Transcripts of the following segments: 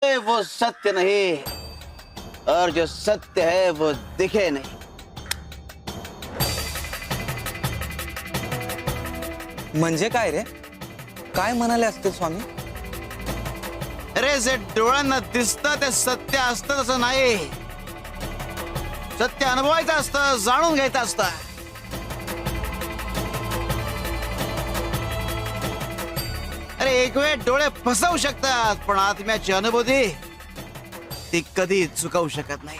वो सत्य नहीं और जो सत्य है वो दिखे नहीं। म्हणजे काय रे? काय म्हणाले असतील स्वामी? अरे जे डोळ्यांना दिसतं ते सत्य असतं तसं नाही। सत्य अनुभवायचं असतं, जाणून घ्यायचं असतं। अरे एक वेळ डोळे फसवू शकतात पण आत्म्याची अनुभूती ती कधी चुकवू शकत नाही।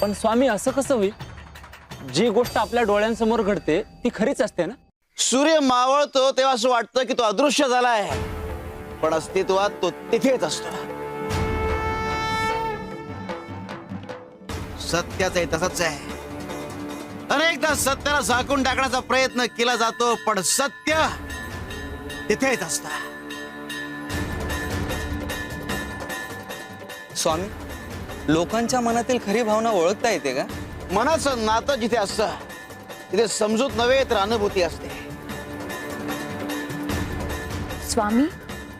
पण स्वामी असं कसं होईल? जी गोष्ट आपल्या डोळ्यांसमोर घडते ती खरीच असते ना? सूर्य मावळतो तेव्हा असं वाटतं की तो अदृश्य झालाय पण अस्तित्वात तो तिथेच असतो। सत्याचंही तसंच आहे। अनेकदा सत्याला झाकून टाकण्याचा प्रयत्न केला जातो पण सत्य तिथेच असतं। स्वामी, लोकांच्या मनातील खरी भावना ओळखता येते का? मनाचं नातं जिथे असतं तिथे समजूत नव्हे तर अनुभूती असते। स्वामी,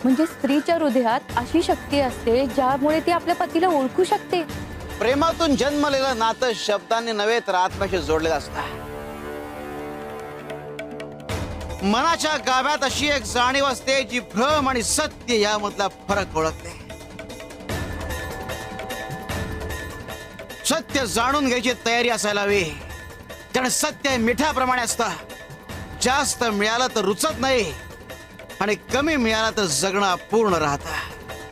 म्हणजे स्त्रीच्या हृदयात अशी शक्ती असते ज्यामुळे ती आपल्या पतीला ओळखू शकते। प्रेमातून जन्मलेलं नातं शब्दांनी नव्हे तर आत्म्याशी जोडलेलं असतं। मनाच्या गाभ्यात अशी एक जाणीव असते जी भ्रम आणि सत्य यामधला फरक ओळखते। सत्य जाणून घ्यायची तयारी असायला हवी कारण सत्य मिठाप्रमाणे असतं। जास्त मिळालं तर रुचत नाही आणि कमी मिळालं तर जगणं अपूर्ण राहतं।